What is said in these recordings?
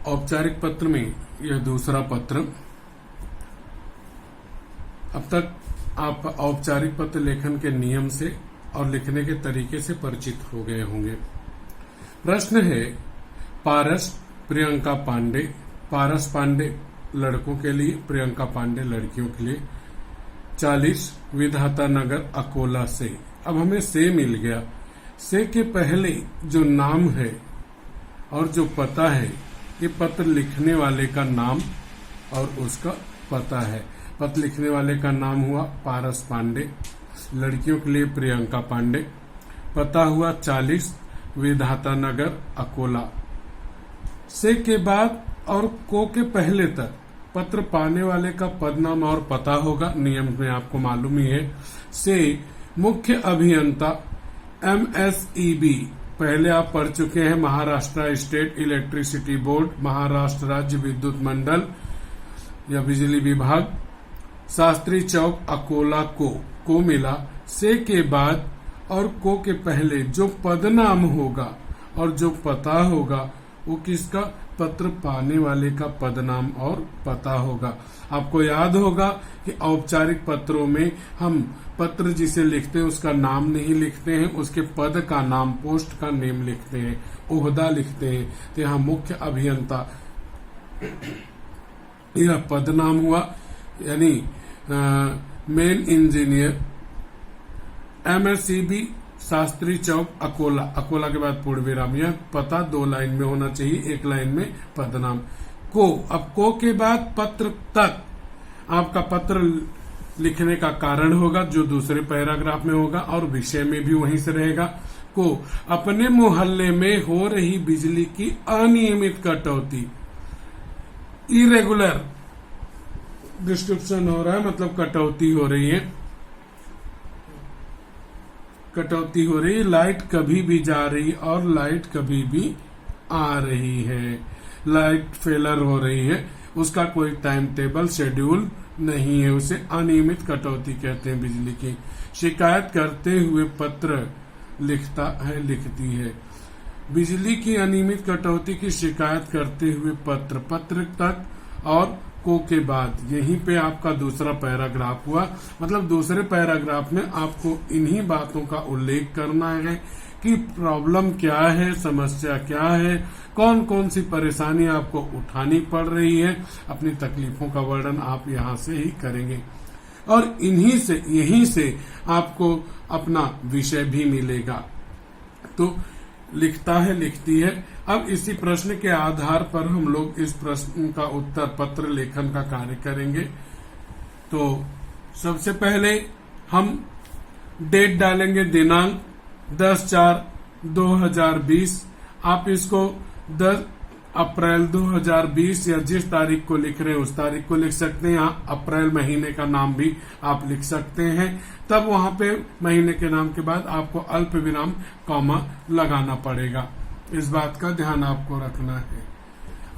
औपचारिक पत्र में यह दूसरा पत्र। अब तक आप औपचारिक पत्र लेखन के नियम से और लिखने के तरीके से परिचित हो गए होंगे। प्रश्न है, पारस प्रियंका पांडे, पारस पांडे लड़कों के लिए, प्रियंका पांडे लड़कियों के लिए, 40 विधाता नगर अकोला से। अब हमें से मिल गया। से के पहले जो नाम है और जो पता है, ये पत्र लिखने वाले का नाम और उसका पता है। पत्र लिखने वाले का नाम हुआ पारस पांडे, लड़कियों के लिए प्रियंका पांडे, पता हुआ 40 विधाता नगर अकोला। से के बाद और को के पहले तक पत्र पाने वाले का पदनाम और पता होगा, नियम में आपको मालूम ही है। से मुख्य अभियंता MSEB, पहले आप पढ़ चुके हैं, Maharashtra state electricity board, Maharashtra राज्य विद्युत मंडल या बिजली विभाग, शास्त्री चौक अकोला को मिला। से के बाद और को के पहले जो पदनाम होगा और जो पता होगा वो किसका, पत्र पाने वाले का पदनाम और पता होगा। आपको याद होगा कि औपचारिक पत्रों में हम पत्र जिसे लिखते हैं उसका नाम नहीं लिखते हैं, उसके पद का नाम, पोस्ट का नेम लिखते हैं, ओहदा लिखते हैं। तो यहाँ मुख्य अभियंता यह पदनाम हुआ, यानी main engineer. MSEB Shastri Chowk Akola, Akola के बाद पूर्ण विराम। यह पता 2 लाइन में होना चाहिए, 1 लाइन में पदनाम। को, अब को के बाद पत्र तक आपका पत्र लिखने का कारण होगा जो दूसरे पैराग्राफ में होगा और विषय में भी वहीं से रहेगा। को, अपने मोहल्ले में हो रही बिजली की अनियमित कटौती, इरेगुलर डिस्ट्रीब्यूशन हो रहा है, मतलब कटौती हो रही है, कटौती हो रही है, लाइट कभी भी जा रही और लाइट कभी भी आ रही है, लाइट फेलर हो रही है, उसका कोई टाइम टेबल शेड्यूल नहीं है, उसे अनियमित कटौती कहते हैं बिजली की। शिकायत करते हुए पत्र लिखता है, लिखती है। बिजली की अनियमित कटौती की शिकायत करते हुए पत्र तक और को के बाद, यहीं पे आपका दूसरा पैराग्राफ हुआ। मतलब दूसरे पैराग्राफ में आपको इन्हीं बातों का उल्लेख करना है कि प्रॉब्लम क्या है, समस्या क्या है, कौन कौन सी परेशानी आपको उठानी पड़ रही है, अपनी तकलीफों का वर्णन आप यहाँ से ही करेंगे और यहीं से आपको अपना विषय भी मिलेगा। तो लिखता है, लिखती है। अब इसी प्रश्न के आधार पर हम लोग इस प्रश्न का उत्तर पत्र लेखन का कार्य करेंगे। तो सबसे पहले हम डेट डालेंगे, दिनांक 10/4/2020। आप इसको 10 अप्रैल 2020 या जिस तारीख को लिख रहे हैं उस तारीख को लिख सकते हैं। यहाँ अप्रैल महीने का नाम भी आप लिख सकते हैं। तब वहां पे महीने के नाम के बाद आपको अल्प विराम कॉमा लगाना पड़ेगा। इस बात का ध्यान आपको रखना है।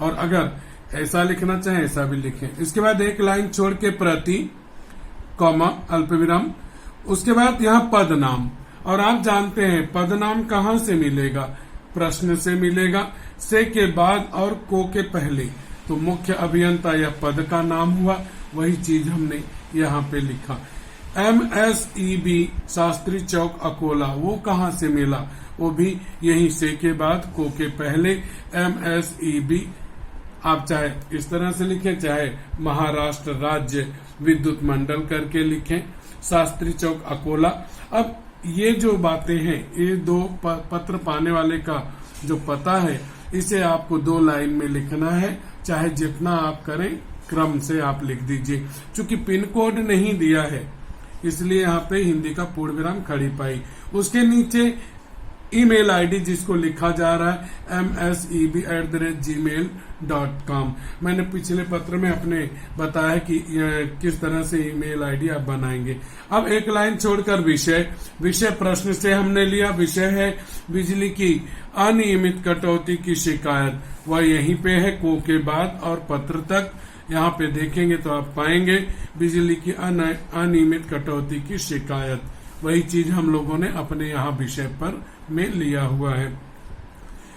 और अगर ऐसा लिखना चाहे ऐसा भी लिखें। इसके बाद 1 लाइन छोड़ के प्रति कॉमा अल्प विराम, उसके बाद यहाँ पद नाम। और आप जानते हैं पदनाम कहाँ से मिलेगा, प्रश्न से मिलेगा। से के बाद और को के पहले, तो मुख्य अभियंता या पद का नाम हुआ, वही चीज हमने यहाँ पे लिखा। MSEB शास्त्री चौक अकोला, वो कहाँ से मिला, वो भी यही से के बाद को के पहले MSEB। आप चाहे इस तरह से लिखें, चाहे महाराष्ट्र राज्य विद्युत मंडल करके लिखें, शास्त्री चौक अकोला। अब ये जो बातें हैं, ये 2 पत्र पाने वाले का जो पता है, इसे आपको 2 लाइन में लिखना है। चाहे जितना आप करें क्रम से आप लिख दीजिए। चूंकि पिन कोड नहीं दिया है इसलिए यहाँ पे हिंदी का पूर्ण विराम खड़ी पाई। उसके नीचे ईमेल आईडी जिसको लिखा जा रहा है mseb@gmail.com। मैंने पिछले पत्र में अपने बताया कि किस तरह से ईमेल आईडी आप बनाएंगे। अब 1 लाइन छोड़कर विषय प्रश्न से हमने लिया। विषय है बिजली की अनियमित कटौती की शिकायत, वह यहीं पे है को के बाद और पत्र तक। यहाँ पे देखेंगे तो आप पाएंगे बिजली की अनियमित कटौती की शिकायत, वही चीज हम लोगों ने अपने यहाँ विषय पर में लिया हुआ है।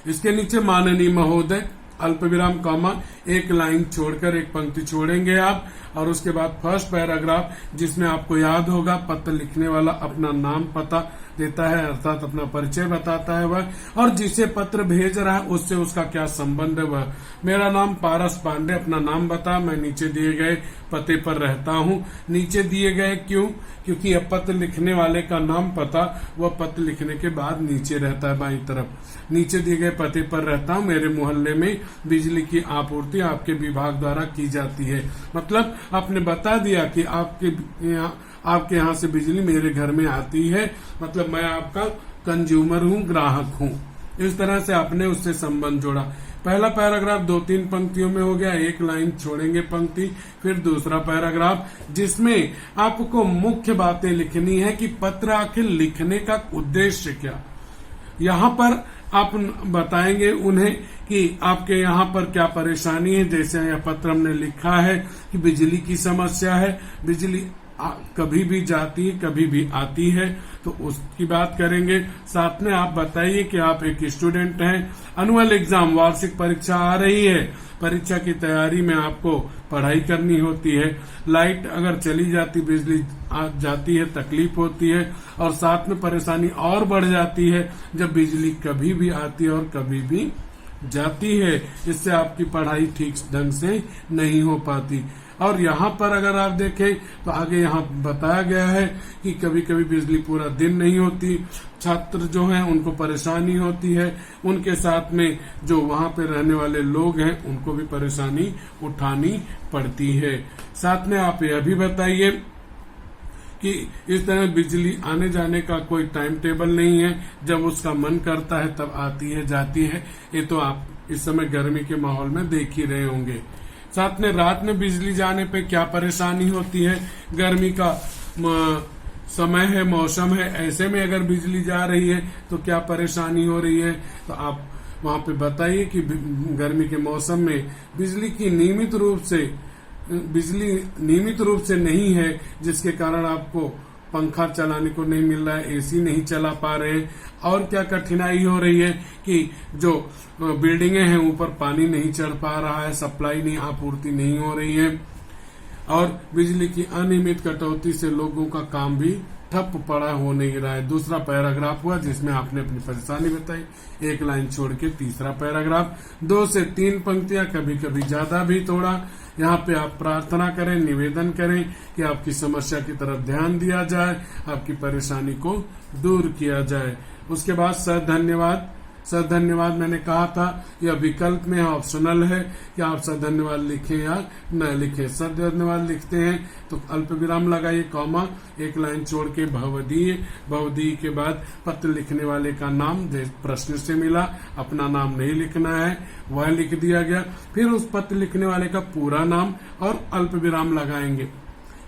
इसके नीचे माननीय महोदय अल्प विराम कॉमा, एक लाइन छोड़कर एक पंक्ति छोड़ेंगे आप, और उसके बाद फर्स्ट पैराग्राफ जिसमें आपको याद होगा पत्र लिखने वाला अपना नाम पता देता है, अर्थात अपना परिचय बताता है वह, और जिसे पत्र भेज रहा है उससे उसका क्या संबंध है वह। मेरा नाम पारस पांडे, अपना नाम बता, मैं नीचे दिए गए पते पर रहता हूँ। नीचे दिए गए क्यों? क्योंकि यह पत्र लिखने वाले का नाम पता वह पत्र लिखने के बाद नीचे रहता है बाईं तरफ। नीचे दिए गए पते पर रहता हूँ, मेरे मोहल्ले में बिजली की आपूर्ति आपके विभाग द्वारा की जाती है। मतलब आपने बता दिया कि आपके यहाँ से बिजली मेरे घर में आती है, मतलब मैं आपका कंज्यूमर हूँ, ग्राहक हूँ। इस तरह से आपने उससे संबंध जोड़ा। पहला पैराग्राफ 2-3 पंक्तियों में हो गया, एक लाइन छोड़ेंगे पंक्ति, फिर दूसरा पैराग्राफ जिसमें आपको मुख्य बातें लिखनी है कि पत्र आखिर लिखने का उद्देश्य क्या। यहाँ पर आप बताएंगे उन्हें कि आपके यहाँ पर क्या परेशानी है। जैसे यह पत्र हमने लिखा है कि बिजली की समस्या है, बिजली कभी भी जाती है कभी भी आती है, तो उसकी बात करेंगे। साथ में आप बताइए कि आप एक स्टूडेंट हैं, एनुअल एग्जाम वार्षिक परीक्षा आ रही है, परीक्षा की तैयारी में आपको पढ़ाई करनी होती है। लाइट अगर चली जाती, बिजली जाती है, तकलीफ होती है, और साथ में परेशानी और बढ़ जाती है जब बिजली कभी भी आती है और कभी भी जाती है। इससे आपकी पढ़ाई ठीक ढंग से नहीं हो पाती। और यहाँ पर अगर आप देखें तो आगे यहाँ बताया गया है कि कभी कभी बिजली पूरा दिन नहीं होती, छात्र जो हैं उनको परेशानी होती है, उनके साथ में जो वहाँ पे रहने वाले लोग हैं उनको भी परेशानी उठानी पड़ती है। साथ में आप यह भी बताइए कि इस तरह बिजली आने जाने का कोई टाइम टेबल नहीं है, जब उसका मन करता है तब आती है जाती है। ये तो आप इस समय गर्मी के माहौल में देख ही रहे होंगे। साथ में रात में बिजली जाने पे क्या परेशानी होती है, गर्मी का समय है, मौसम है, ऐसे में अगर बिजली जा रही है तो क्या परेशानी हो रही है। तो आप वहां पे बताइए कि गर्मी के मौसम में बिजली नियमित रूप से नहीं है, जिसके कारण आपको पंखा चलाने को नहीं मिल रहा है, एसी नहीं चला पा रहे हैं, और क्या कठिनाई हो रही है कि जो बिल्डिंगें हैं ऊपर पानी नहीं चढ़ पा रहा है, सप्लाई नहीं, आपूर्ति नहीं हो रही है, और बिजली की अनियमित कटौती से लोगों का काम भी ठप पड़ा हो नहीं रहा है। दूसरा पैराग्राफ हुआ जिसमें आपने अपनी परेशानी बताई, एक लाइन छोड़ के तीसरा पैराग्राफ, 2 से 3 पंक्तियां, कभी कभी ज्यादा भी थोड़ा। यहाँ पे आप प्रार्थना करें, निवेदन करें कि आपकी समस्या की तरफ ध्यान दिया जाए, आपकी परेशानी को दूर किया जाए। उसके बाद सधन्यवाद। सधन्यवाद मैंने कहा था यह विकल्प में ऑप्शनल है कि आप सधन्यवाद लिखें या न लिखें। सधन्यवाद लिखते हैं तो अल्प विराम लगाइए, कॉमा, एक लाइन छोड़ के भवदीय, भवदीय के बाद पत्र लिखने वाले का नाम प्रश्न से मिला, अपना नाम नहीं लिखना है, वह लिख दिया गया। फिर उस पत्र लिखने वाले का पूरा नाम और अल्प विराम लगाएंगे।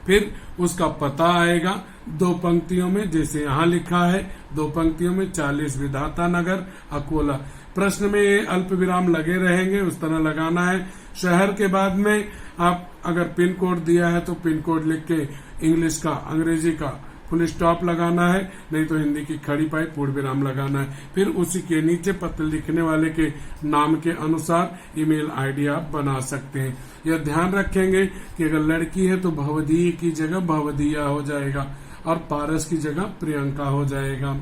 फिर उसका पता आएगा 2 पंक्तियों में, जैसे यहाँ लिखा है 2 पंक्तियों में, 40 विधाता नगर, अकोला। प्रश्न में ये अल्प विराम लगे रहेंगे, उस तरह लगाना है। शहर के बाद में आप अगर पिन कोड दिया है तो पिन कोड लिख के इंग्लिश का, अंग्रेजी का फुल स्टॉप लगाना है, नहीं तो हिंदी की खड़ी पाई पूर्ण विराम लगाना है। फिर उसी के नीचे पत्र लिखने वाले के नाम के अनुसार ईमेल आईडी आप बना सकते हैं। यह ध्यान रखेंगे कि अगर लड़की है तो भवदीय की जगह भवदीया हो जाएगा और पारस की जगह प्रियंका हो जाएगा।